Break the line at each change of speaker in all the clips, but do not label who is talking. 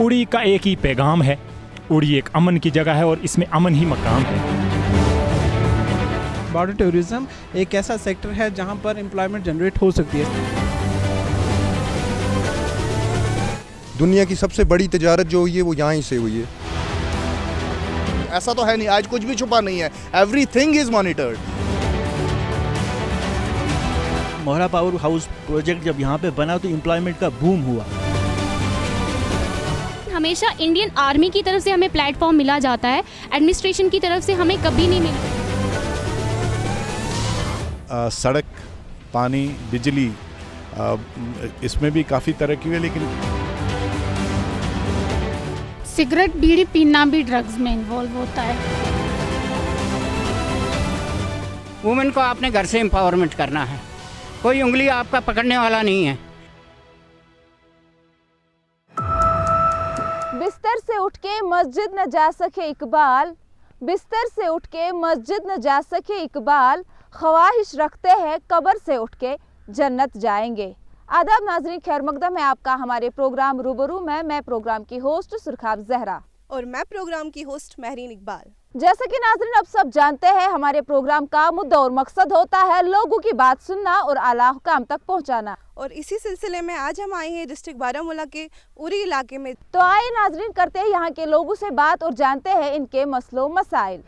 उड़ी का एक ही पैगाम है, उड़ी एक अमन की जगह है और इसमें अमन ही मकाम है।
बॉर्डर टूरिज्म एक ऐसा सेक्टर है जहां पर एम्प्लॉयमेंट जनरेट हो सकती है।
दुनिया की सबसे बड़ी तिजारत जो हुई है वो यहाँ ही से हुई है।
ऐसा तो है नहीं, आज कुछ भी छुपा नहीं है, everything is monitored.
Mohra power house project जब यहाँ पे बना तो एम्प्लॉयमेंट का बूम हुआ।
हमेशा इंडियन आर्मी की तरफ से हमें प्लेटफॉर्म मिला जाता है, एडमिनिस्ट्रेशन की तरफ से हमें कभी नहीं मिला।
सड़क, पानी, बिजली, इसमें भी काफ़ी तरक्की हुई, लेकिन
सिगरेट बीड़ी पीना भी ड्रग्स में इन्वॉल्व होता है।
वुमेन को आपने घर से एम्पावरमेंट करना है, कोई उंगली आपका पकड़ने वाला नहीं है।
बिस्तर से उठ के मस्जिद न जा सके इकबाल, बिस्तर से उठ के मस्जिद न जा सके इकबाल, ख्वाहिश रखते हैं कब्र से उठ के जन्नत जाएंगे। आदाब नाजरीन, खैर मकदम है आपका हमारे प्रोग्राम रूबरू में। मैं प्रोग्राम की होस्ट सुरखाब जहरा
और मैं प्रोग्राम की होस्ट महरीन इकबाल।
जैसा कि नाजरीन अब सब जानते हैं, हमारे प्रोग्राम का मुद्दा और मकसद होता है लोगों की बात सुनना और आला हुकाम तक पहुंचाना।
और इसी सिलसिले में आज हम आए हैं डिस्ट्रिक्ट बारामूला के उरी इलाके में।
तो आइए नाजरीन, करते हैं यहाँ के लोगों से बात और जानते हैं इनके मसलों मसाइल।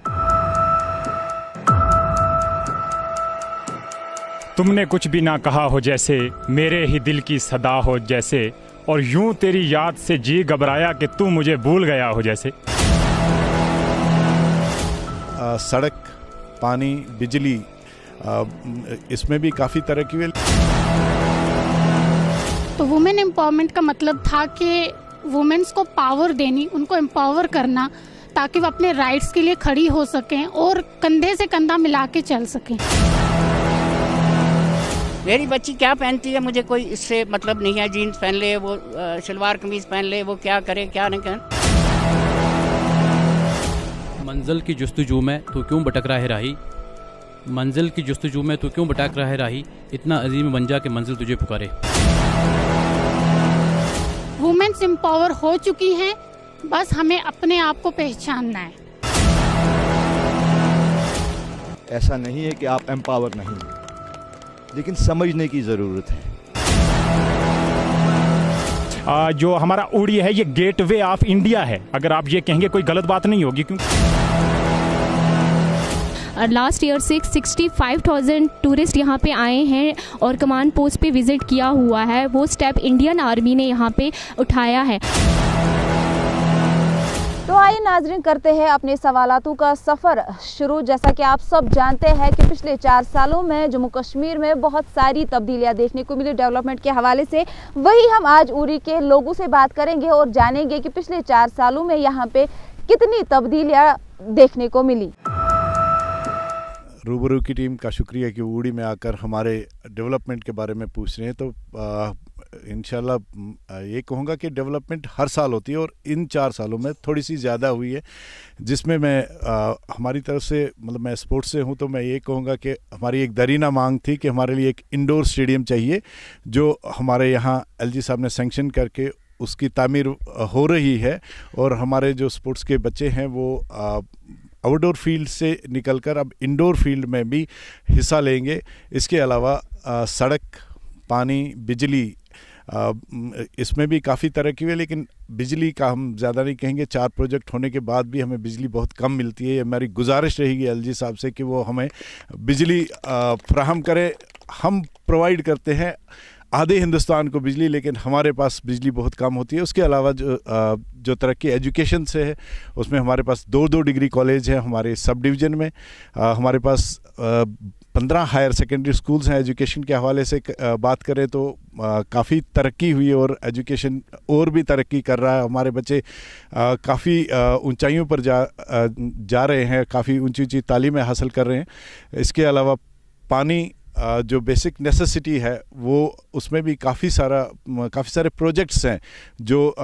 तुमने कुछ भी ना कहा हो जैसे, मेरे ही दिल की सदा हो जैसे, और यूं तेरी याद से जी घबराया कि तू मुझे भूल गया हो जैसे।
सड़क, पानी, बिजली, इसमें भी काफ़ी तरक्की हुई।
तो वुमेन एम्पावरमेंट का मतलब था कि वुमेन्स को पावर देनी, उनको एम्पावर करना, ताकि वो अपने राइट्स के लिए खड़ी हो सकें और कंधे से कंधा मिला के चल सकें।
मेरी बच्ची क्या पहनती है मुझे कोई इससे मतलब नहीं है, जीन्स पहन ले, वो शलवार कमीज पहन ले, वो क्या करे क्या नहीं करे।
मंजिल की जुस्तजू में तू क्यों भटक रहा है राही, मंजिल की जुस्तजू में तू क्यों भटक रहा है राही, इतना अजीम बन जा के मंजिल तुझे पुकारे।
वुमेन्स एम्पावर हो चुकी हैं, बस हमें अपने आप को पहचानना है।
ऐसा नहीं है कि आप एम्पावर नहीं, लेकिन समझने की ज़रूरत है।
जो हमारा उड़ी है ये गेटवे ऑफ इंडिया है, अगर आप ये कहेंगे कोई गलत बात नहीं होगी, क्योंकि
लास्ट ईयर से 65,000 टूरिस्ट यहाँ पे आए हैं और कमांड पोस्ट पे विजिट किया हुआ है। वो स्टेप इंडियन आर्मी ने यहाँ पे उठाया है।
तो आइए नाजरीन, करते हैं अपने सवालातों का सफ़र शुरू। जैसा कि आप सब जानते हैं कि पिछले 4 सालों में जम्मू कश्मीर में बहुत सारी तब्दीलियां देखने को मिली डेवलपमेंट के हवाले से। वही हम आज उरी के लोगों से बात करेंगे और जानेंगे कि पिछले 4 सालों में यहाँ पे कितनी तब्दीलियां देखने को मिली।
रूबरू की टीम का शुक्रिया कि उड़ी में आकर हमारे डेवलपमेंट के बारे में पूछ रहे हैं। तो इंशाल्लाह ये कहूँगा कि डेवलपमेंट हर साल होती है और इन 4 सालों में थोड़ी सी ज़्यादा हुई है, जिसमें मैं हमारी तरफ से मतलब मैं स्पोर्ट्स से हूँ, तो मैं ये कहूँगा कि हमारी एक दरीना मांग थी कि हमारे लिए एक इंडोर स्टेडियम चाहिए, जो हमारे यहाँ एलजी साहब ने सैंक्शन करके उसकी तामीर हो रही है। और हमारे जो स्पोर्ट्स के बच्चे हैं वो आउटडोर फील्ड से निकलकर अब इंडोर फील्ड में भी हिस्सा लेंगे। इसके अलावा सड़क, पानी, बिजली, इसमें भी काफ़ी तरक्की हुई, लेकिन बिजली का हम ज़्यादा नहीं कहेंगे। 4 प्रोजेक्ट होने के बाद भी हमें बिजली बहुत कम मिलती है। ये हमारी गुजारिश रहेगी एलजी साहब से कि वो हमें बिजली फ्राहम करें। हम प्रोवाइड करते हैं आधे हिंदुस्तान को बिजली, लेकिन हमारे पास बिजली बहुत कम होती है। उसके अलावा जो तरक्की एजुकेशन से है, उसमें हमारे पास 2 डिग्री कॉलेज हैं हमारे सब डिवीज़न में। हमारे पास 15 हायर सेकेंडरी स्कूल्स हैं। एजुकेशन के हवाले से बात करें तो काफ़ी तरक्की हुई है और एजुकेशन और भी तरक्की कर रहा है। हमारे बच्चे काफ़ी ऊंचाइयों पर जा रहे हैं, काफ़ी ऊंची ऊंची तालीमें हासिल कर रहे हैं। इसके अलावा पानी जो बेसिक नेसेसिटी है वो उसमें भी काफ़ी सारे प्रोजेक्ट्स हैं जो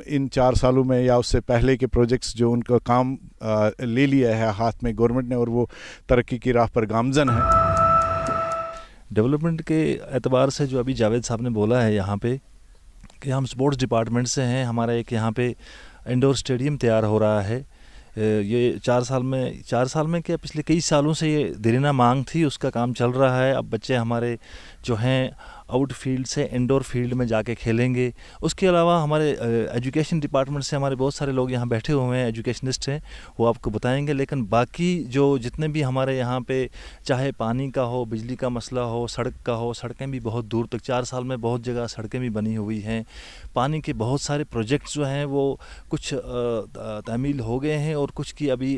इन 4 सालों में या उससे पहले के प्रोजेक्ट्स जो उनका काम ले लिया है हाथ में गवर्नमेंट ने, और वो तरक्की की राह पर गामजन है।
डेवलपमेंट के एतबार से जो अभी जावेद साहब ने बोला है यहाँ पे कि हम स्पोर्ट्स डिपार्टमेंट से हैं। हमारा एक यहाँ पे इंडोर स्टेडियम तैयार हो रहा है। ये 4 साल में क्या पिछले कई सालों से ये देरीना मांग थी, उसका काम चल रहा है। अब बच्चे हमारे जो हैं आउटफील्ड से इंडोर फील्ड में जाके खेलेंगे। उसके अलावा हमारे एजुकेशन डिपार्टमेंट से हमारे बहुत सारे लोग यहाँ बैठे हुए हैं, एजुकेशनिस्ट हैं, वो आपको बताएंगे। लेकिन बाकी जो जितने भी हमारे यहाँ पे चाहे पानी का हो, बिजली का मसला हो, सड़क का हो, सड़कें भी बहुत दूर तक 4 साल में बहुत जगह सड़कें भी बनी हुई हैं। पानी के बहुत सारे प्रोजेक्ट्स जो हैं वो कुछ तामील हो गए हैं और कुछ की अभी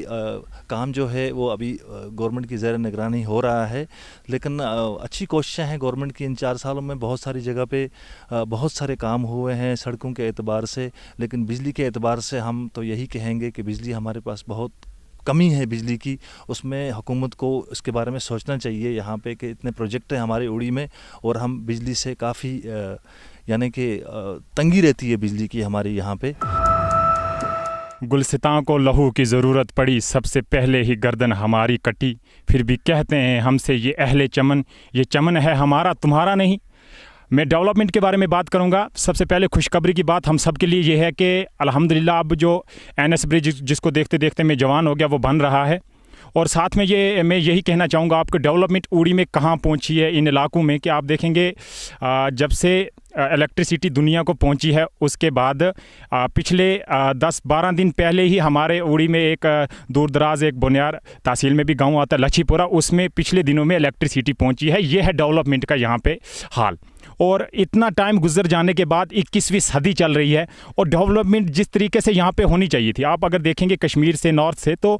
काम जो है वो अभी गवर्नमेंट की ज़ेर निगरानी हो रहा है। लेकिन अच्छी कोशिशें हैं गवर्नमेंट की। इन 4 सालों में बहुत सारी जगह पे बहुत सारे काम हुए हैं सड़कों के एतबार से। लेकिन बिजली के एतबार से हम तो यही कहेंगे कि बिजली हमारे पास बहुत कमी है बिजली की। उसमें हुकूमत को इसके बारे में सोचना चाहिए यहाँ पे कि इतने प्रोजेक्ट हैं हमारे उड़ी में और हम बिजली से काफ़ी यानी कि तंगी रहती है बिजली की हमारे यहाँ पे।
गुलसितां को लहू की ज़रूरत पड़ी, सबसे पहले ही गर्दन हमारी कटी, फिर भी कहते हैं हमसे ये अहले चमन, ये चमन है हमारा तुम्हारा नहीं। मैं डेवलपमेंट के बारे में बात करूंगा। सबसे पहले खुशखबरी की बात हम सब के लिए ये है कि अल्हम्दुलिल्लाह अब जो NS ब्रिज जिसको देखते देखते मैं जवान हो गया वो बन रहा है। और साथ में मैं यही कहना चाहूँगा आपको, डेवलपमेंट उड़ी में कहाँ पहुँची है इन इलाकों में कि आप देखेंगे जब से इलेक्ट्रिसिटी दुनिया को पहुंची है उसके बाद पिछले 10-12 दिन पहले ही हमारे उड़ी में एक दूर दराज एक बुनियार तहसील में भी गांव आता है लच्छीपुरा, उसमें पिछले दिनों में इलेक्ट्रिसिटी पहुंची है। ये है डेवलपमेंट का यहाँ पे हाल। और इतना टाइम गुजर जाने के बाद 21वीं सदी चल रही है और डेवलपमेंट जिस तरीके से यहाँ पे होनी चाहिए थी, आप अगर देखेंगे कश्मीर से नॉर्थ से तो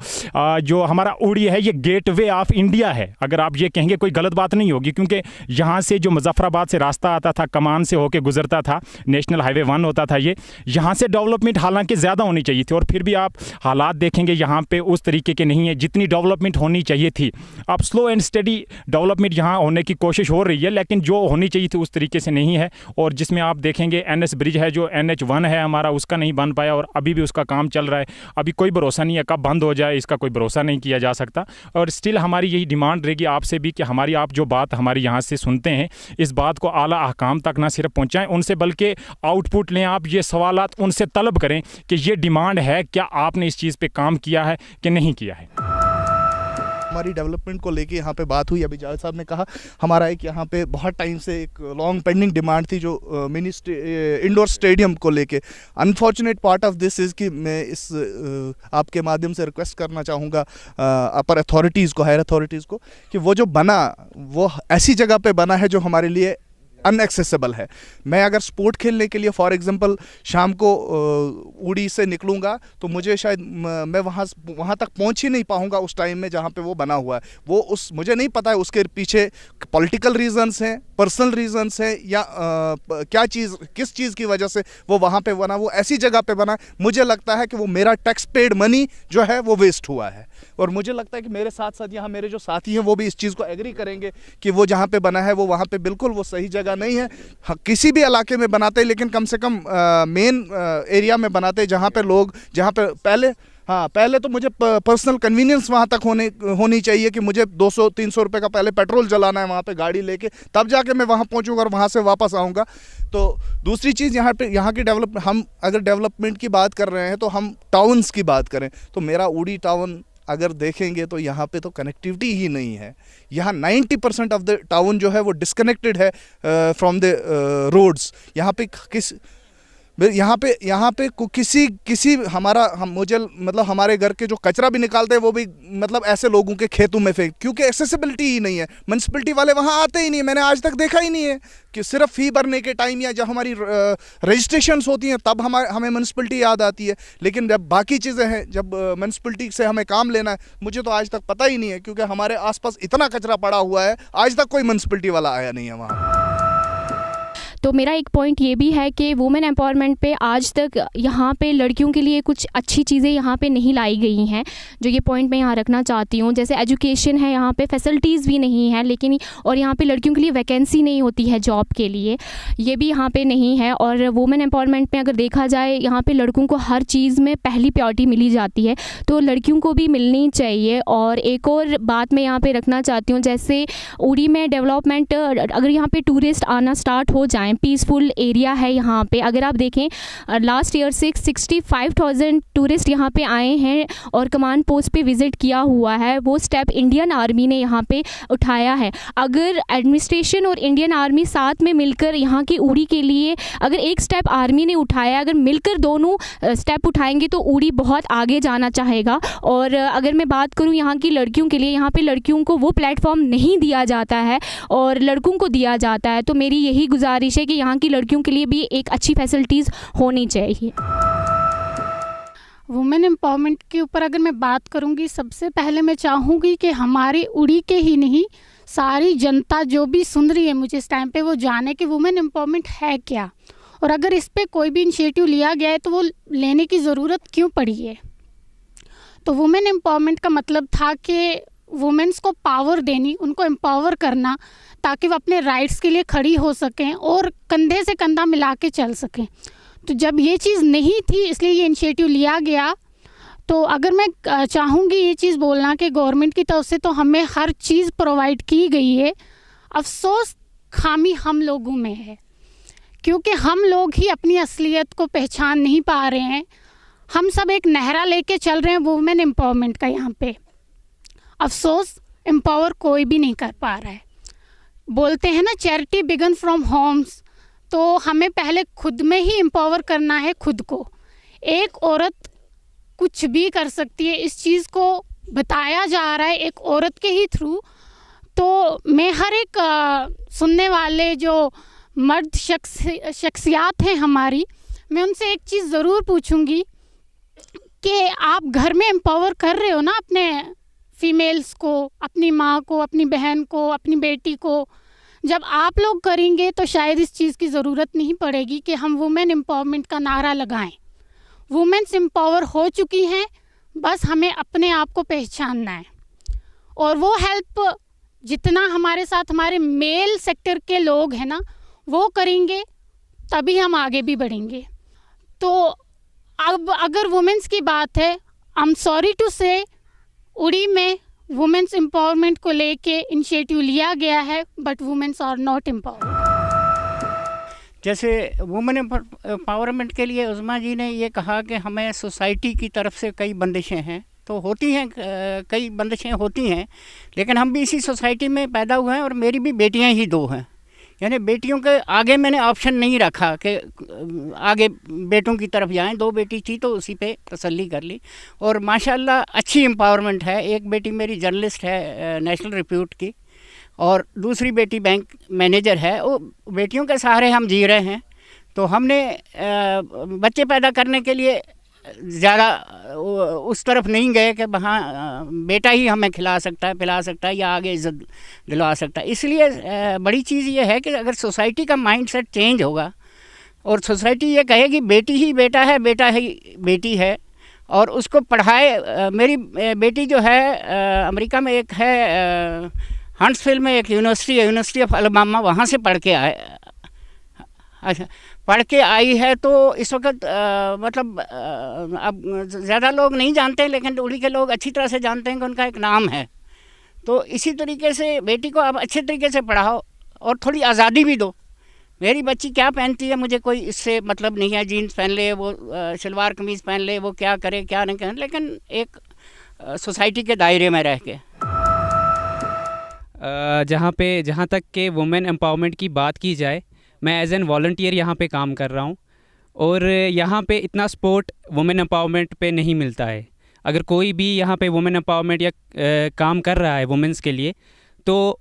जो हमारा उड़ी है ये गेटवे ऑफ इंडिया है। अगर आप ये कहेंगे कोई गलत बात नहीं होगी, क्योंकि यहाँ से जो मुजफ्फराबाद से रास्ता आता था, कमान से होके गुजरता था, नेशनल हाईवे 1 होता था, ये यहाँ से डेवलपमेंट हालांकि ज़्यादा होनी चाहिए थी। और फिर भी आप हालात देखेंगे यहाँ पे उस तरीके के नहीं है जितनी डेवलपमेंट होनी चाहिए थी। अब स्लो एंड स्टडी डेवलपमेंट यहाँ होने की कोशिश हो रही है, लेकिन जो होनी चाहिए थी उस तरीके से नहीं है। और जिसमें आप देखेंगे NS ब्रिज है जो NH1 है हमारा, उसका नहीं बन पाया और अभी भी उसका काम चल रहा है। अभी कोई भरोसा नहीं है कब बंद हो जाए, इसका कोई भरोसा नहीं किया जा सकता। और स्टिल हमारी यही डिमांड रहेगी आपसे भी कि हमारी आप जो बात हमारी यहाँ से सुनते हैं इस बात को आला अहकाम तक ना सिर्फ पहुँचाएँ उनसे, बल्कि आउटपुट लें। आप ये सवालात उनसे तलब करें कि ये डिमांड है, क्या आपने इस चीज़ पे काम किया है कि नहीं किया है।
हमारी डेवलपमेंट को लेके यहाँ पे बात हुई। अभी जावेद साहब ने कहा हमारा एक यहाँ पे बहुत टाइम से एक लॉन्ग पेंडिंग डिमांड थी जो मिनी इंडोर स्टेडियम को लेके। Unfortunate part of this is कि मैं इस आपके माध्यम से रिक्वेस्ट करना चाहूँगा अपर अथॉरिटीज़ को, हायर अथॉरिटीज़ को, कि वो जो बना वो ऐसी जगह पे बना है जो हमारे लिए अनएक्सेसिबल है। मैं अगर स्पोर्ट खेलने के लिए फॉर एग्जांपल शाम को उड़ी से निकलूँगा तो मुझे शायद मैं वहाँ तक पहुँच ही नहीं पाऊँगा उस टाइम में जहाँ पे वो बना हुआ है। वो उस मुझे नहीं पता है उसके पीछे पॉलिटिकल रीजंस हैं, पर्सनल रीजंस हैं, या क्या चीज़ किस चीज़ की वजह से वो वहाँ पे बना, वो ऐसी जगह पे बना। मुझे लगता है कि वो मेरा टैक्स पेड मनी जो है वो वेस्ट हुआ है। और मुझे लगता है कि मेरे साथ साथ यहाँ मेरे जो साथी हैं वो भी इस चीज़ को एग्री करेंगे कि वो जहाँ पे बना है वो वहाँ पे बिल्कुल वो सही जगह नहीं है। हाँ, किसी भी इलाके में बनाते हैं लेकिन कम से कम मेन एरिया में बनाते हैं जहाँ पे लोग, जहाँ पे पहले तो मुझे पर्सनल कन्वीनियंस वहाँ तक होनी चाहिए कि मुझे 200-300 रुपये का पहले पेट्रोल जलाना है वहाँ पे गाड़ी लेके, तब जाके मैं वहाँ पहुँचूँगा और वहाँ से वापस आऊँगा। तो दूसरी चीज़ यहाँ की हम अगर डेवलपमेंट की बात कर रहे हैं तो हम टाउन्स की बात करें तो मेरा उड़ी टाउन अगर देखेंगे तो यहाँ पे तो कनेक्टिविटी ही नहीं है। यहाँ 90% ऑफ द टाउन जो है वो डिस्कनेक्टेड है फ्रॉम द रोड्स। यहाँ पे किसी मुझे मतलब हमारे घर के जो कचरा भी निकालते हैं वो भी मतलब ऐसे लोगों के खेतों में फेंक, क्योंकि एक्सेसिबिलिटी ही नहीं है। म्यूनसिपलिटी वाले वहाँ आते ही नहीं, मैंने आज तक देखा ही नहीं है कि सिर्फ फ़ी भरने के टाइम या जब हमारी रजिस्ट्रेशंस होती हैं तब हमें म्यूनसिपलिटी याद आती है। लेकिन जब बाकी चीज़ें हैं, जब म्यूनसिपलिटी से हमें काम लेना है, मुझे तो आज तक पता ही नहीं है, क्योंकि हमारे आसपास इतना कचरा पड़ा हुआ है, आज तक कोई म्यूनसिपलिटी वाला आया नहीं है वहाँ।
तो मेरा एक पॉइंट ये भी है कि वुमेन एम्पावरमेंट पे आज तक यहाँ पे लड़कियों के लिए कुछ अच्छी चीज़ें यहाँ पे नहीं लाई गई हैं, जो ये पॉइंट मैं यहाँ रखना चाहती हूँ। जैसे एजुकेशन है, यहाँ पे फैसिलिटीज़ भी नहीं है, लेकिन और यहाँ पे लड़कियों के लिए वैकेंसी नहीं होती है जॉब के लिए, ये भी यहाँ पे नहीं है। और वुमेन एम्पावरमेंट में अगर देखा जाए यहाँ पे लड़कों को हर चीज़ में पहली प्रायोरिटी मिली जाती है, तो लड़कियों को भी मिलनी चाहिए। और एक और बात मैं यहाँ पर रखना चाहती हूँ, जैसे उड़ी में डेवलपमेंट, अगर यहाँ पर टूरिस्ट आना स्टार्ट हो जाए, हैं, पीसफुल एरिया है यहाँ पे। अगर आप देखें लास्ट ईयर से 65,000 टूरिस्ट यहाँ पे आए हैं और कमांड पोस्ट पे विज़िट किया हुआ है। वो स्टेप इंडियन आर्मी ने यहाँ पे उठाया है। अगर एडमिनिस्ट्रेशन और इंडियन आर्मी साथ में मिलकर यहाँ की उड़ी के लिए अगर एक स्टेप आर्मी ने उठाया, अगर मिलकर दोनों स्टेप उठाएंगे तो उड़ी बहुत आगे जाना चाहेगा। और अगर मैं बात करूँ यहाँ की लड़कियों के लिए, यहाँ पे लड़कियों को वो प्लेटफॉर्म नहीं दिया जाता है और लड़कों को दिया जाता है। तो मेरी यही गुजारिश है कि यहाँ की लड़कियों के लिए भी एक अच्छी फैसिलिटीज़ होनी चाहिए।
वुमेन एम्पावरमेंट के ऊपर अगर मैं बात करूँगी, सबसे पहले मैं चाहूँगी कि हमारी उड़ी के ही नहीं, सारी जनता जो भी सुन रही है मुझे इस टाइम पे, वो जाने कि वुमेन एम्पावरमेंट है क्या, और अगर इस पे कोई भी इनिशिएटिव लिया गया है तो वो लेने की ज़रूरत क्यों पड़ी है। तो वुमेन एम्पावरमेंट का मतलब था कि वुमेन्स को पावर देनी, उनको एम्पावर करना, ताकि वो अपने राइट्स के लिए खड़ी हो सकें और कंधे से कंधा मिला के चल सकें। तो जब ये चीज़ नहीं थी, इसलिए ये इनिशिएटिव लिया गया। तो अगर मैं चाहूँगी ये चीज़ बोलना कि गवर्नमेंट की तरफ से तो हमें हर चीज़ प्रोवाइड की गई है, अफसोस खामी हम लोगों में है, क्योंकि हम लोग ही अपनी असलियत को पहचान नहीं पा रहे हैं। हम सब एक नहरा लेके चल रहे हैं वुमेन एम्पावरमेंट का, यहाँ पे अफसोस एम्पावर कोई भी नहीं कर पा रहा है। बोलते हैं ना चैरिटी बिगन फ्रॉम होम्स, तो हमें पहले खुद में ही एम्पावर करना है खुद को। एक औरत कुछ भी कर सकती है, इस चीज़ को बताया जा रहा है एक औरत के ही थ्रू। तो मैं हर एक सुनने वाले जो मर्द शख्सियात हैं हमारी, मैं उनसे एक चीज़ ज़रूर पूछूंगी कि आप घर में एम्पावर कर रहे हो ना अपने फीमेल्स को, अपनी माँ को, अपनी बहन को, अपनी बेटी को। जब आप लोग करेंगे तो शायद इस चीज़ की ज़रूरत नहीं पड़ेगी कि हम वुमेन एम्पावरमेंट का नारा लगाएं। वुमेन्स एम्पावर हो चुकी हैं, बस हमें अपने आप को पहचानना है। और वो हेल्प जितना हमारे साथ हमारे मेल सेक्टर के लोग हैं ना, वो करेंगे, तभी हम आगे भी बढ़ेंगे। तो अब अगर वुमेन्स की बात है, आई एम सॉरी टू से, उड़ी में वुमेन्स एम्पावरमेंट को लेके इनिशिएटिव लिया गया है, but women's are not empowered.
जैसे वुमेन एम्पावरमेंट के लिए उज़मा जी ने ये कहा कि हमें सोसाइटी की तरफ से कई बंदिशें हैं, तो होती हैं, कई बंदिशें होती हैं, लेकिन हम भी इसी सोसाइटी में पैदा हुए हैं और मेरी भी बेटियां ही 2 हैं। यानी बेटियों के आगे मैंने ऑप्शन नहीं रखा कि आगे बेटों की तरफ जाएं। 2 बेटी थी तो उसी पे तसल्ली कर ली और माशाल्लाह अच्छी एम्पावरमेंट है। एक बेटी मेरी जर्नलिस्ट है नेशनल रिप्यूट की, और दूसरी बेटी बैंक मैनेजर है। वो बेटियों के सहारे हम जी रहे हैं। तो हमने बच्चे पैदा करने के लिए ज़्यादा उस तरफ नहीं गए कि हाँ बेटा ही हमें खिला सकता है, पिला सकता है या आगे इज़्ज़त दिलवा सकता है। इसलिए बड़ी चीज़ ये है कि अगर सोसाइटी का माइंडसेट चेंज होगा और सोसाइटी ये कहेगी बेटी ही बेटा है, बेटा ही बेटी है, और उसको पढ़ाए। मेरी बेटी जो है अमेरिका में एक है हंट्सविल में एक यूनिवर्सिटी है, यूनिवर्सिटी ऑफ अलबामा, वहाँ से पढ़ के आए। अच्छा, पढ़ के आई है। तो इस वक्त मतलब अब ज़्यादा लोग नहीं जानते, लेकिन उड़ी के लोग अच्छी तरह से जानते हैं कि उनका एक नाम है। तो इसी तरीके से बेटी को अब अच्छे तरीके से पढ़ाओ और थोड़ी आज़ादी भी दो। मेरी बच्ची क्या पहनती है मुझे कोई इससे मतलब नहीं है, जीन्स पहन ले, वो शलवार कमीज़ पहन ले, वो क्या करे क्या नहीं करे, लेकिन एक सोसाइटी के दायरे में रह के।
जहाँ तक के वुमेन एम्पावरमेंट की बात की जाए, मैं एज एन वॉलंटियर यहाँ पे काम कर रहा हूँ और यहाँ पे इतना सपोर्ट वुमेन एम्पावरमेंट पे नहीं मिलता है। अगर कोई भी यहाँ पे वुमेन एम्पावरमेंट या काम कर रहा है वुमेन्स के लिए, तो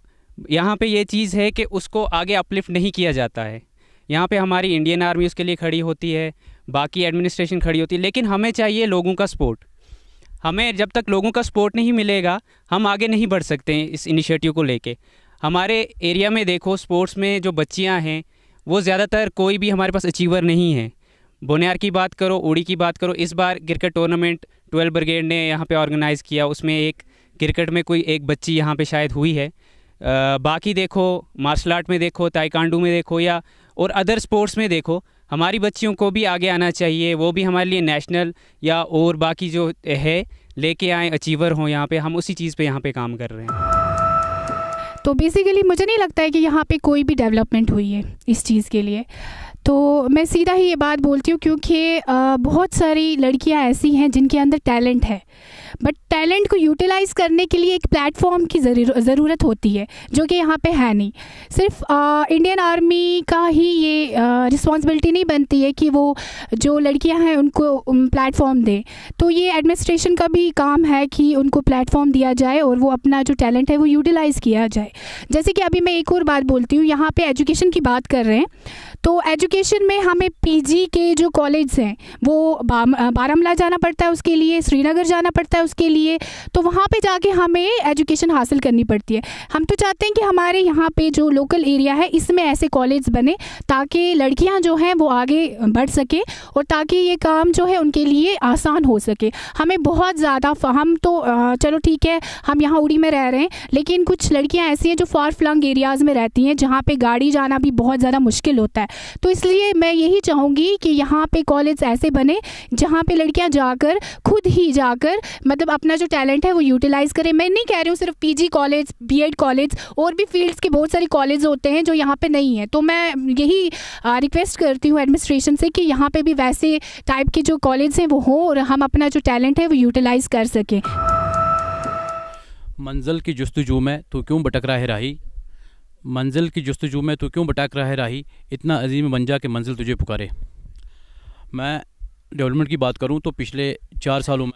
यहाँ पे ये चीज़ है कि उसको आगे अपलिफ्ट नहीं किया जाता है। यहाँ पे हमारी इंडियन आर्मी उसके लिए खड़ी होती है, बाकी एडमिनिस्ट्रेशन खड़ी होती है, लेकिन हमें चाहिए लोगों का सपोर्ट। हमें जब तक लोगों का सपोर्ट नहीं मिलेगा, हम आगे नहीं बढ़ सकते हैं इस इनिशिएटिव को लेके। हमारे एरिया में देखो, स्पोर्ट्स में जो बच्चियाँ हैं वो ज़्यादातर कोई भी हमारे पास अचीवर नहीं है। बोनियार की बात करो, उड़ी की बात करो, इस बार क्रिकेट टूर्नामेंट 12 ब्रिगेड ने यहाँ पे ऑर्गेनाइज़ किया, उसमें एक क्रिकेट में कोई एक बच्ची यहाँ पे शायद हुई है। बाकी देखो, मार्शल आर्ट में देखो, ताइक्वांडो में देखो, या और अदर स्पोर्ट्स में देखो, हमारी बच्चियों को भी आगे आना चाहिए। वो भी हमारे लिए नेशनल या और बाकी जो है लेके आए, अचीवर हों यहाँ पे। हम उसी चीज़ पे यहाँ पे काम कर रहे हैं।
तो बेसिकली मुझे नहीं लगता है कि यहाँ पे कोई भी डेवलपमेंट हुई है इस चीज़ के लिए। तो मैं सीधा ही ये बात बोलती हूँ क्योंकि बहुत सारी लड़कियाँ ऐसी हैं जिनके अंदर टैलेंट है, बट टैलेंट को यूटिलाइज़ करने के लिए एक प्लेटफॉर्म की ज़रूरत होती है, जो कि यहाँ पे है नहीं। सिर्फ इंडियन आर्मी का ही ये रिस्पॉन्सिबिलिटी नहीं बनती है कि वो जो लड़कियाँ हैं उनको प्लेटफॉर्म दें, तो ये एडमिनिस्ट्रेशन का भी काम है कि उनको प्लेटफॉर्म दिया जाए और वो अपना जो टैलेंट है वो यूटिलाइज़ किया जाए। जैसे कि अभी मैं एक और बात बोलती हूँ, यहाँ पे एजुकेशन की बात कर रहे हैं, तो एजुकेशन में हमें पीजी के जो कॉलेज हैं वो बारामूला जाना पड़ता है, उसके लिए श्रीनगर जाना पड़ता है उसके लिए, तो वहाँ पे जाके हमें एजुकेशन हासिल करनी पड़ती है। हम तो चाहते हैं कि हमारे यहाँ पे जो लोकल एरिया है इसमें ऐसे कॉलेज बने ताकि लड़कियाँ जो हैं वो आगे बढ़ सके और ताकि ये काम जो है उनके लिए आसान हो सके। हमें बहुत ज़्यादा, हम तो चलो ठीक है हम यहाँ उड़ी में रह रहे हैं, लेकिन कुछ लड़कियाँ ऐसी हैं जो फार फ्लंग एरियाज़ में रहती हैं जहाँ पे गाड़ी जाना भी बहुत ज़्यादा मुश्किल होता है। तो इसलिए मैं यही चाहूँगी कि यहाँ पे कॉलेज ऐसे बने जहाँ पे लड़कियाँ जाकर खुद ही जाकर मतलब अपना जो टैलेंट है वो यूटिलाइज़ करें। मैं नहीं कह रही हूँ सिर्फ पीजी कॉलेज, बीएड कॉलेज, और भी फील्ड्स के बहुत सारे कॉलेज होते हैं जो यहाँ पे नहीं है। तो मैं यही रिक्वेस्ट करती हूँ एडमिनिस्ट्रेशन से कि यहाँ पे भी वैसे टाइप के जो कॉलेज हैं वो हों और हम अपना जो टैलेंट है वो यूटिलाइज़ कर सकें।
मंजिल की जुस्तजू में तो क्यों भटक रहा है राही, मंजिल की जुस्तजू में तो क्यों भटक रहा है राही, इतना अजीम बन जा के मंजिल तुझे पुकारे। मैं डेवलपमेंट की बात करूं तो पिछले 4 सालों में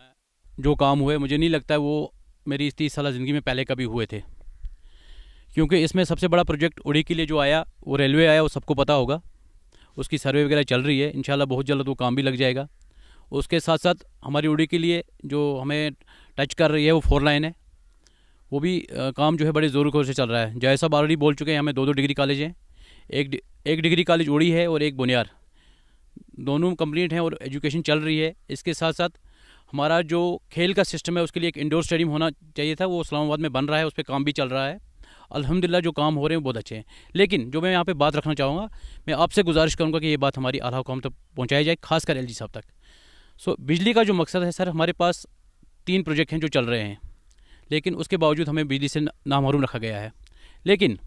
जो काम हुए मुझे नहीं लगता है वो मेरी इस 30 साल ज़िंदगी में पहले कभी हुए थे, क्योंकि इसमें सबसे बड़ा प्रोजेक्ट उड़ी के लिए जो आया वो रेलवे आया, वो सबको पता होगा, उसकी सर्वे वगैरह चल रही है, इंशाल्लाह बहुत जल्द वो काम भी लग जाएगा। उसके साथ साथ हमारी उड़ी के लिए जो हमें टच कर रही है वो 4 लाइन है, वो भी काम जो है बड़े ज़ोर से चल रहा है। जय साहब ऑलरेडी बोल चुके हैं, हमें 2 डिग्री कॉलेज हैं, एक डिग्री कॉलेज उड़ी है और एक बुनियार, दोनों कंप्लीट हैं और एजुकेशन चल रही है। इसके साथ साथ हमारा जो खेल का सिस्टम है उसके लिए एक इंडोर स्टेडियम होना चाहिए था, वो इस्लामाबाद में बन रहा है, उस पर काम भी चल रहा है। अल्हम्दुलिल्लाह जो काम हो रहे हैं बहुत अच्छे हैं। लेकिन जो मैं यहाँ पे बात रखना चाहूँगा, मैं आपसे गुजारिश करूँगा कि ये बात हमारी आला हुकाम तक पहुँचाई जाए, खासकर एलजी साहब तक। बिजली का जो मकसद है सर, हमारे पास 3 प्रोजेक्ट हैं जो चल रहे हैं, लेकिन उसके बावजूद हमें बिजली से नामहरूम रखा गया है। लेकिन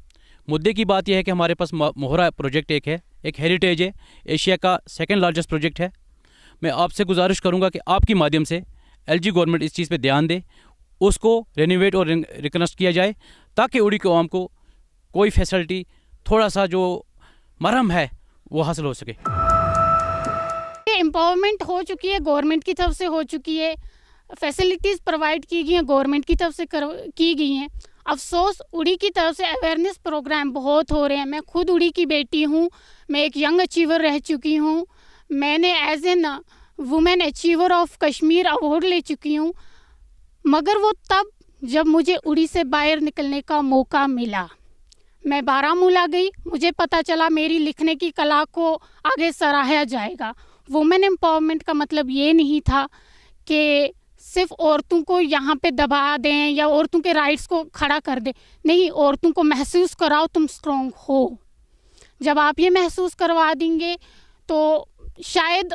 मुद्दे की बात यह है कि हमारे पास मोहरा प्रोजेक्ट एक है, एक हेरिटेज है, एशिया का 2nd लार्जेस्ट प्रोजेक्ट है। मैं आपसे गुजारिश करूंगा कि आपकी माध्यम से एलजी गवर्नमेंट इस चीज़ पे ध्यान दे, उसको रेनोवेट और रिकनेक्ट किया जाए ताकि उड़ी के आवाम को कोई फैसिलिटी, थोड़ा सा जो मरहम है वो हासिल हो सके।
एम्पावरमेंट हो चुकी है, गवर्नमेंट की तरफ से हो चुकी है, फैसिलिटीज़ प्रोवाइड की गई हैं, गवर्नमेंट की तरफ से की गई हैं। अफसोस उड़ी की तरफ से अवेयरनेस प्रोग्राम बहुत हो रहे हैं। मैं खुद उड़ी की बेटी हूँ, मैं एक यंग अचीवर रह चुकी हूँ, मैंने as an women achiever of Kashmir award ले चुकी हूँ, मगर वो तब जब मुझे उड़ी से बाहर निकलने का मौका मिला। मैं बारामूला गई, मुझे पता चला मेरी लिखने की कला को आगे सराहा जाएगा। वुमेन एम्पावरमेंट का मतलब ये नहीं था कि सिर्फ औरतों को यहाँ पे दबा दें या औरतों के राइट्स को खड़ा कर दें, नहीं, औरतों को महसूस कराओ तुम स्ट्रॉन्ग हो। जब आप ये महसूस करवा देंगे तो शायद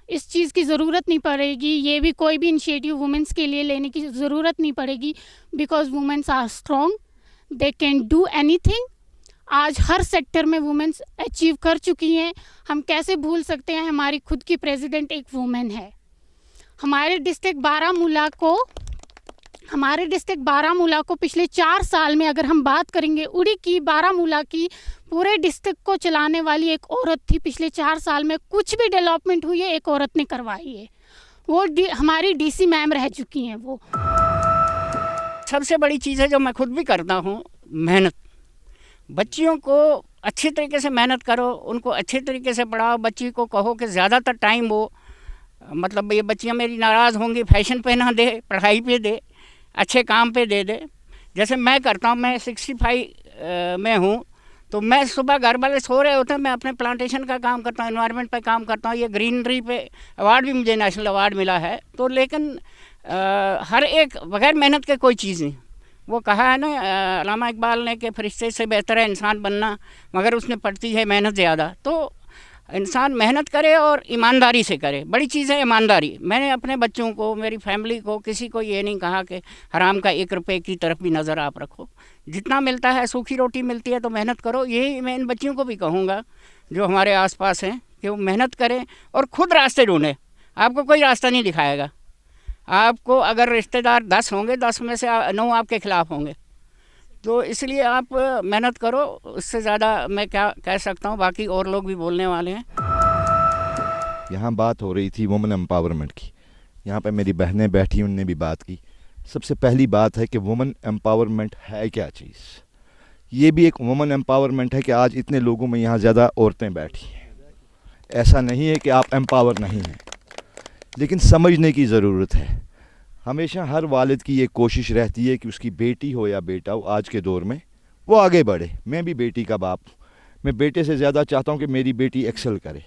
इस चीज़ की ज़रूरत नहीं पड़ेगी, ये भी कोई भी इनिशिएटिव वुमेंस के लिए लेने की ज़रूरत नहीं पड़ेगी, because women's are strong, they can do anything. आज हर सेक्टर में वुमेंस अचीव कर चुकी हैं। हम कैसे भूल सकते हैं, हमारी खुद की प्रेसिडेंट एक वुमेन है। हमारे डिस्ट्रिक्ट बारामूला को पिछले 4 साल में अगर हम बात करेंगे, उड़ी की, बारामूला की, पूरे डिस्ट्रिक्ट को चलाने वाली एक औरत थी। पिछले 4 साल में कुछ भी डेवलपमेंट हुई है एक औरत ने करवाई है, वो हमारी डीसी मैम रह चुकी हैं। वो
सबसे बड़ी चीज़ है जो मैं खुद भी करता हूँ, मेहनत। बच्चियों को अच्छे तरीके से मेहनत करो, उनको अच्छे तरीके से पढ़ाओ। बच्ची को कहो कि ज़्यादातर टाइम वो, मतलब ये बच्चियाँ मेरी नाराज़ होंगी, फैशन पे ना दे, पढ़ाई पे दे, अच्छे काम पे दे दे। जैसे मैं करता हूँ, मैं 65 में हूँ, तो मैं सुबह घर वाले सो रहे होते हैं, मैं अपने प्लांटेशन का काम करता हूँ, एनवायरनमेंट पे काम करता हूँ। ये ग्रीनरी पे अवार्ड भी मुझे नेशनल अवार्ड मिला है। तो लेकिन हर एक बगैर मेहनत के कोई चीज़ नहीं। वो कहा है ना अल्लामा इकबाल ने कि फरिश्ते से बेहतर है इंसान बनना, मगर उसने पड़ती है मेहनत ज़्यादा। तो इंसान मेहनत करे और ईमानदारी से करे। बड़ी चीज़ है ईमानदारी। मैंने अपने बच्चों को, मेरी फैमिली को, किसी को ये नहीं कहा कि हराम का 1 रुपये की तरफ भी नज़र आप रखो। जितना मिलता है, सूखी रोटी मिलती है तो मेहनत करो। यही मैं इन बच्चियों को भी कहूँगा जो हमारे आसपास हैं कि वो मेहनत करें और ख़ुद रास्ते ढूंढें। आपको कोई रास्ता नहीं दिखाएगा। आपको अगर रिश्तेदार 10 होंगे, 10 में से 9 आपके ख़िलाफ़ होंगे। तो इसलिए आप मेहनत करो। उससे ज़्यादा मैं क्या कह सकता हूँ, बाकी और लोग भी बोलने वाले हैं।
यहाँ बात हो रही थी वुमेन एम्पावरमेंट की। यहाँ पे मेरी बहनें बैठी, उनने भी बात की। सबसे पहली बात है कि वुमेन एम्पावरमेंट है क्या चीज़। ये भी एक वुमेन एम्पावरमेंट है कि आज इतने लोगों में यहाँ ज़्यादा औरतें बैठी हैं। ऐसा नहीं है कि आप एम्पावर नहीं हैं, लेकिन समझने की ज़रूरत है। हमेशा हर वालिद की ये कोशिश रहती है कि उसकी बेटी हो या बेटा हो, आज के दौर में वो आगे बढ़े। मैं भी बेटी का बाप हूँ। मैं बेटे से ज़्यादा चाहता हूँ कि मेरी बेटी एक्सेल करे।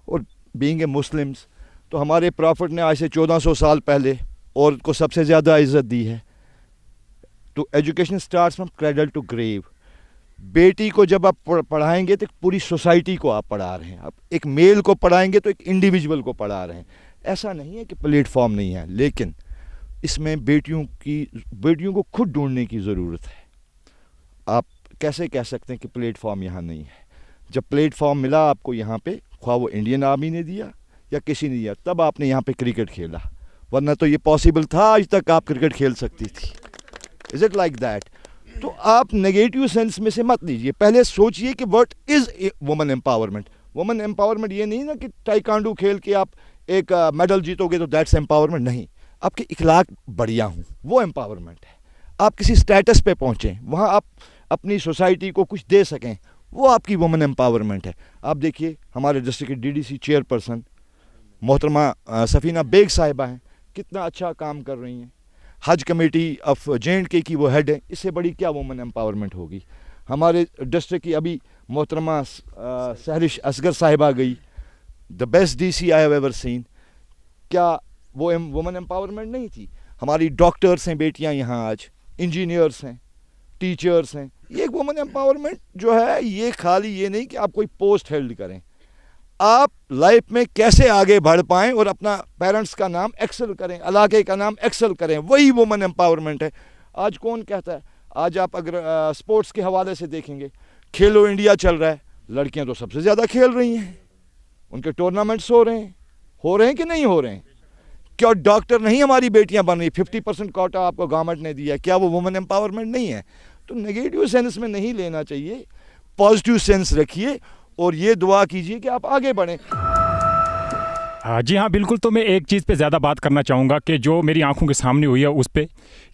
और बीइंग ए मुस्लिम्स, तो हमारे प्रॉफिट ने आज से 1400 साल पहले औरत को सबसे ज़्यादा इज़्ज़त दी है। तो education starts from cradle to grave. बेटी को जब आप पढ़ाएंगे तो पूरी सोसाइटी को आप पढ़ा रहे हैं। आप एक मेल को पढ़ाएंगे तो एक इंडिविजुअल को पढ़ा रहे हैं। ऐसा नहीं है कि प्लेटफॉर्म नहीं है, लेकिन इसमें बेटियों को खुद ढूंढने की ज़रूरत है। आप कैसे कह सकते हैं कि प्लेटफॉर्म यहाँ नहीं है? जब प्लेटफॉर्म मिला आपको यहाँ पे, ख्वाह वो इंडियन आर्मी ने दिया या किसी ने दिया, तब आपने यहाँ पे क्रिकेट खेला। वरना तो ये पॉसिबल था आज तक आप क्रिकेट खेल सकती थी। Is it like that? तो आप नेगेटिव सेंस में से मत लीजिए। पहले सोचिए कि what is women empowerment. Women empowerment ये नहीं ना कि टाइकांडो खेल के आप एक मेडल जीतोगे तो दैट्स एम्पावरमेंट। नहीं, आपके इखलाक बढ़िया हूँ, वो एम्पावरमेंट है। आप किसी स्टेटस पे पहुँचें, वहाँ आप अपनी सोसाइटी को कुछ दे सकें, वो आपकी वुमेन एम्पावरमेंट है। आप देखिए हमारे डिस्ट्रिक्ट की DDC चेयरपर्सन मोहतरमा सफ़ीना बेग साहिबा हैं, कितना अच्छा काम कर रही हैं। हज कमेटी ऑफ J&K की वो हेड है। इससे बड़ी क्या वुमेन एम्पावरमेंट होगी? हमारे डिस्ट्रिक्ट की अभी मोहतरमा सहरिश असगर साहिबा गई, the best DC I have ever seen. क्या वो वुमेन एम्पावरमेंट नहीं थी? हमारी डॉक्टर्स हैं बेटियां यहाँ आज, इंजीनियर्स हैं, टीचर्स हैं। ये एक वुमेन एम्पावरमेंट जो है, ये खाली ये नहीं कि आप कोई पोस्ट हेल्ड करें। आप लाइफ में कैसे आगे बढ़ पाएं और अपना पेरेंट्स का नाम एक्सेल करें, इलाके का नाम एक्सेल करें, वही वुमेन एम्पावरमेंट है। आज कौन कहता है? आज आप अगर स्पोर्ट्स के हवाले से देखेंगे, खेलो इंडिया चल रहा है, लड़कियां तो सबसे ज़्यादा खेल रही हैं। उनके टूर्नामेंट्स हो रहे हैं कि नहीं हो रहे हैं? क्या डॉक्टर नहीं हमारी बेटियां बन रही? 50% कोटा आपको गवर्नमेंट ने दिया, क्या वो वुमेन एम्पावरमेंट नहीं है? तो नेगेटिव सेंस में नहीं लेना चाहिए, पॉजिटिव सेंस रखिए और ये दुआ कीजिए कि आप आगे बढ़ें।
जी हाँ, बिल्कुल। तो मैं एक चीज़ पे ज़्यादा बात करना चाहूँगा कि जो मेरी आंखों के सामने हुई है उस पे,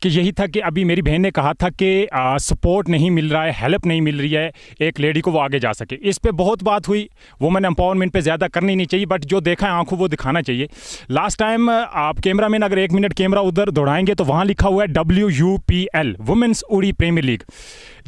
कि यही था कि अभी मेरी बहन ने कहा था कि सपोर्ट नहीं मिल रहा है, हेल्प नहीं मिल रही है एक लेडी को वो आगे जा सके। इस पे बहुत बात हुई। वुमेन एम्पावरमेंट पे ज़्यादा करनी नहीं चाहिए, बट जो देखा है आंखों वो दिखाना चाहिए। लास्ट टाइम आप कैमरा मैन अगर 1 मिनट कैमरा उधर दौड़ाएंगे तो वहाँ लिखा हुआ है WUPL, वुमेन्स उड़ी प्रीमियर लीग।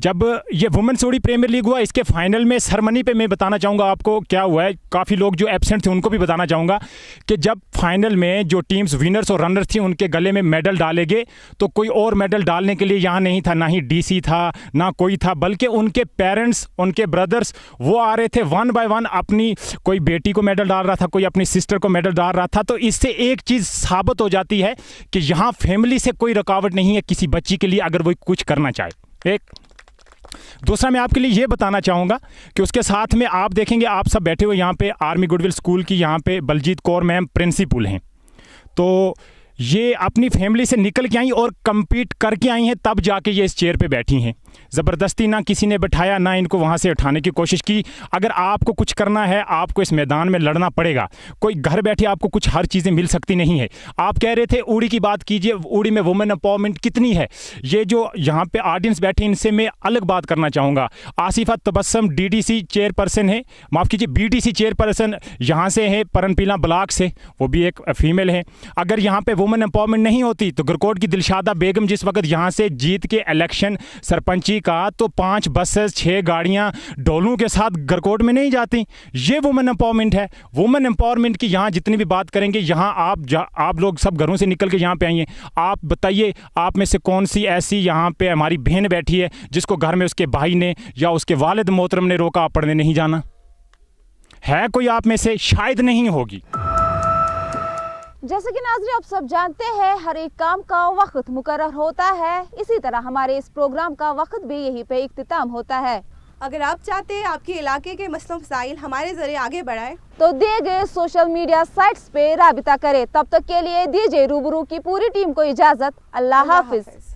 जब ये वुमेन्स उड़ी प्रीमियर लीग हुआ, इसके फाइनल में सेरेमनी पे मैं बताना चाहूँगा आपको क्या हुआ है। काफ़ी लोग जो एब्सेंट थे उनको भी बताना चाहूँगा कि जब फाइनल में जो टीम्स विनर्स और रनर्स थी उनके गले में मेडल डाले गए, तो कोई और मेडल डालने के लिए यहाँ नहीं था, ना ही DC था, ना कोई था, बल्कि उनके पेरेंट्स, उनके ब्रदर्स वो आ रहे थे 1 बाय 1। अपनी कोई बेटी को मेडल डाल रहा था, कोई अपनी सिस्टर को मेडल डाल रहा था। तो इससे एक चीज़ साबित हो जाती है कि यहाँ फैमिली से कोई रुकावट नहीं है किसी बच्ची के लिए अगर वो कुछ करना चाहे। एक दूसरा मैं आपके लिए ये बताना चाहूँगा कि उसके साथ में आप देखेंगे, आप सब बैठे हुए यहाँ पे आर्मी गुडविल स्कूल की यहाँ पे बलजीत कौर मैम प्रिंसिपल हैं। तो ये अपनी फैमिली से निकल के आई और कम्पीट करके आई हैं, तब जाके ये इस चेयर पे बैठी हैं। ज़बरदस्ती ना किसी ने बैठाया, ना इनको वहाँ से उठाने की कोशिश की। अगर आपको कुछ करना है, आपको इस मैदान में लड़ना पड़ेगा। कोई घर बैठे आपको कुछ हर चीज़ें मिल सकती नहीं है। आप कह रहे थे उड़ी की बात कीजिए, उड़ी में वुमेन एम्पावरमेंट कितनी है। ये जो यहाँ पे ऑडियंस बैठे, इनसे मैं अलग बात करना चाहूँगा। आसिफा तबस्सम DDC चेयरपर्सन है, माफ़ कीजिए BDC चेयरपर्सन यहाँ से है, परनपीला ब्लॉक से, वो भी एक फीमेल है। अगर यहाँ पे वुमेन एम्पावरमेंट नहीं होती तो गरकोट की दिलशादा बेगम जिस वक्त यहाँ से जीत के इलेक्शन सरपंची का, तो 5 बसेस 6 गाड़ियाँ डोलों के साथ गरकोट में नहीं जाती। ये वुमेन एम्पावरमेंट है। वुमेन एम्पावरमेंट की यहाँ जितनी भी बात करेंगे, यहाँ आप लोग सब घरों से निकल के यहाँ पे आइए। आप बताइए, आप में से कौन सी ऐसी यहाँ पे हमारी बहन बैठी है जिसको घर में उसके भाई ने या उसके वालिद मोहतरम ने रोका पढ़ने नहीं जाना है कोई आप में से, शायद नहीं होगी।
जैसे कि नाज़रीन आप सब जानते हैं, हर एक काम का वक्त मुकर्रर होता है, इसी तरह हमारे इस प्रोग्राम का वक्त भी यहीं पे इख्तिताम होता है।
अगर आप चाहते हैं आपके इलाके के मसला मसाइल हमारे जरिए आगे बढ़ाएं,
तो दिए गए सोशल मीडिया साइट्स पे राबिता करें। तब तक के लिए दीजिए रूबरू की पूरी टीम को इजाज़त। अल्लाह हाफिज।